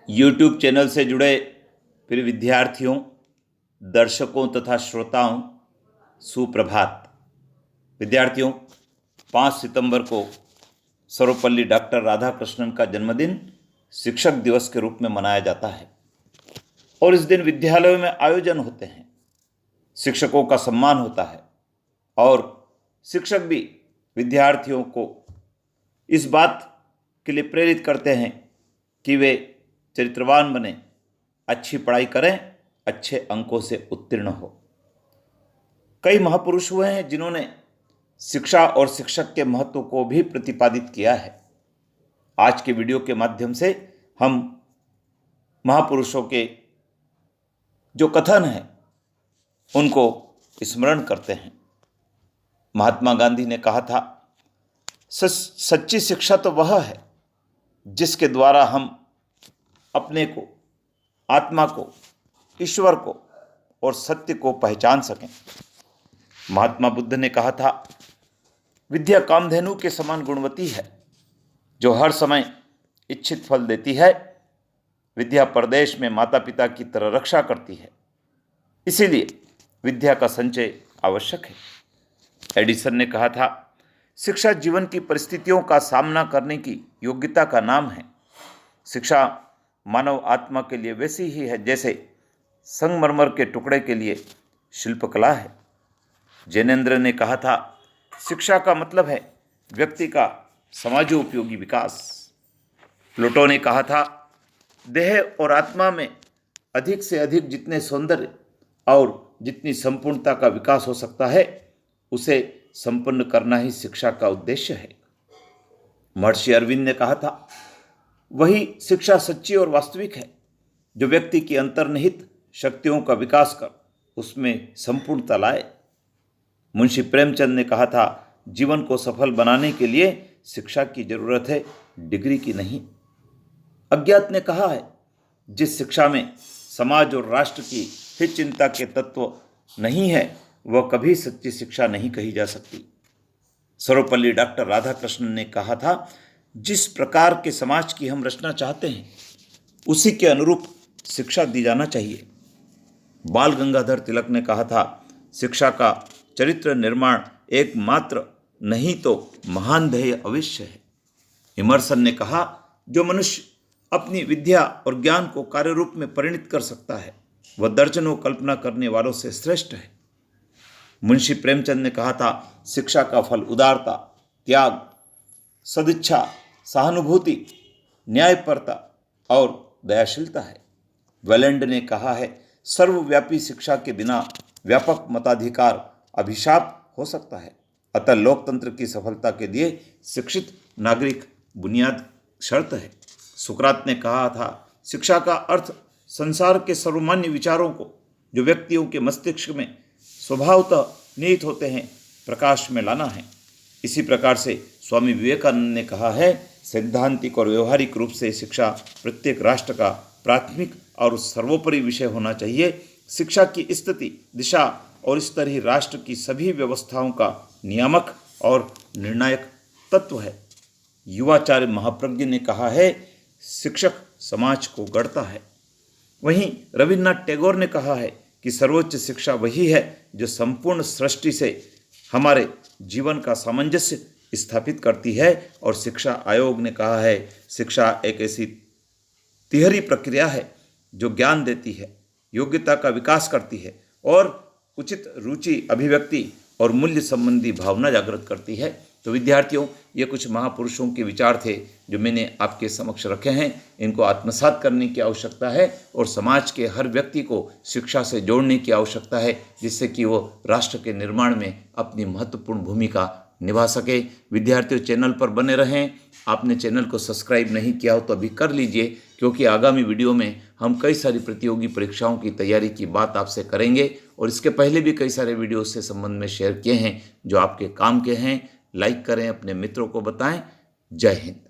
YouTube channel से जुड़े प्रिय विद्यार्थियों, दर्शकों तथा श्रोताओं, सुप्रभात। विद्यार्थियों, 5 सितंबर को सर्वपल्ली डॉक्टर राधाकृष्णन का जन्मदिन शिक्षक दिवस के रूप में मनाया जाता है और इस दिन विद्यालयों में आयोजन होते हैं, शिक्षकों का सम्मान होता है और शिक्षक भी विद्यार्थियों को इस बात के लिए प्रेरित करते हैं कि वे चरित्रवान बने, अच्छी पढ़ाई करें, अच्छे अंकों से उत्तीर्ण हो। कई महापुरुष हुए हैं जिन्होंने शिक्षा और शिक्षक के महत्व को भी प्रतिपादित किया है। आज के वीडियो के माध्यम से हम महापुरुषों के जो कथन हैं उनको स्मरण करते हैं। महात्मा गांधी ने कहा था, सच्ची शिक्षा तो वह है जिसके द्वारा हम अपने को, आत्मा को, ईश्वर को और सत्य को पहचान सकें। महात्मा बुद्ध ने कहा था, विद्या कामधेनु के समान गुणवती है जो हर समय इच्छित फल देती है। विद्या परदेश में माता पिता की तरह रक्षा करती है, इसीलिए विद्या का संचय आवश्यक है। एडिसन ने कहा था, शिक्षा जीवन की परिस्थितियों का सामना करने की योग्यता का नाम है। शिक्षा मानव आत्मा के लिए वैसी ही है जैसे संगमरमर के टुकड़े के लिए शिल्पकला है। जैनेन्द्र ने कहा था, शिक्षा का मतलब है व्यक्ति का समाजोपयोगी विकास। प्लूटो ने कहा था, देह और आत्मा में अधिक से अधिक जितने सौंदर्य और जितनी संपूर्णता का विकास हो सकता है उसे संपन्न करना ही शिक्षा का उद्देश्य है। महर्षि अरविंद ने कहा था, वही शिक्षा सच्ची और वास्तविक है जो व्यक्ति की अंतर्निहित शक्तियों का विकास कर उसमें संपूर्णता लाए। मुंशी प्रेमचंद ने कहा था, जीवन को सफल बनाने के लिए शिक्षा की जरूरत है, डिग्री की नहीं। अज्ञात ने कहा है, जिस शिक्षा में समाज और राष्ट्र की हित चिंता के तत्व नहीं है वह कभी सच्ची शिक्षा नहीं कही जा सकती। सर्वपल्ली डॉक्टर राधाकृष्णन ने कहा था, जिस प्रकार के समाज की हम रचना चाहते हैं उसी के अनुरूप शिक्षा दी जाना चाहिए। बाल गंगाधर तिलक ने कहा था, शिक्षा का चरित्र निर्माण एकमात्र नहीं तो महान ध्येय अवश्य है। इमर्सन ने कहा, जो मनुष्य अपनी विद्या और ज्ञान को कार्य रूप में परिणित कर सकता है वह दर्जनों कल्पना करने वालों से श्रेष्ठ है। मुंशी प्रेमचंद ने कहा था, शिक्षा का फल उदारता, त्याग, सदिच्छा, सहानुभूति, न्यायपरता और दयाशीलता है। वेलेंड ने कहा है, सर्वव्यापी शिक्षा के बिना व्यापक मताधिकार अभिशाप हो सकता है। अतः लोकतंत्र की सफलता के लिए शिक्षित नागरिक बुनियाद शर्त है। सुकरात ने कहा था, शिक्षा का अर्थ संसार के सर्वमान्य विचारों को जो व्यक्तियों के मस्तिष्क में स्वभावतः निहित होते हैं प्रकाश में लाना है। इसी प्रकार से स्वामी विवेकानंद ने कहा है, सैद्धांतिक और व्यवहारिक रूप से शिक्षा प्रत्येक राष्ट्र का प्राथमिक और सर्वोपरि विषय होना चाहिए। शिक्षा की स्थिति, दिशा और इस तरह राष्ट्र की सभी व्यवस्थाओं का नियामक और निर्णायक तत्व है। युवाचार्य महाप्रज्ञ ने कहा है, शिक्षक समाज को गढ़ता है। वहीं रविन्द्रनाथ टैगोर ने कहा है कि सर्वोच्च शिक्षा वही है जो संपूर्ण सृष्टि से हमारे जीवन का सामंजस्य स्थापित करती है। और शिक्षा आयोग ने कहा है, शिक्षा एक ऐसी तिहरी प्रक्रिया है जो ज्ञान देती है, योग्यता का विकास करती है और उचित रुचि, अभिव्यक्ति और मूल्य संबंधी भावना जागृत करती है। तो विद्यार्थियों, ये कुछ महापुरुषों के विचार थे जो मैंने आपके समक्ष रखे हैं। इनको आत्मसात करने की आवश्यकता है और समाज के हर व्यक्ति को शिक्षा से जोड़ने की आवश्यकता है, जिससे कि वो राष्ट्र के निर्माण में अपनी महत्वपूर्ण भूमिका निभा सके। विद्यार्थियों, चैनल पर बने रहें। आपने चैनल को सब्सक्राइब नहीं किया हो तो अभी कर लीजिए, क्योंकि आगामी वीडियो में हम कई सारी प्रतियोगी परीक्षाओं की तैयारी की बात आपसे करेंगे और इसके पहले भी कई सारे वीडियो से संबंध में शेयर किए हैं जो आपके काम के हैं। लाइक करें, अपने मित्रों को बताएं। जय हिंद।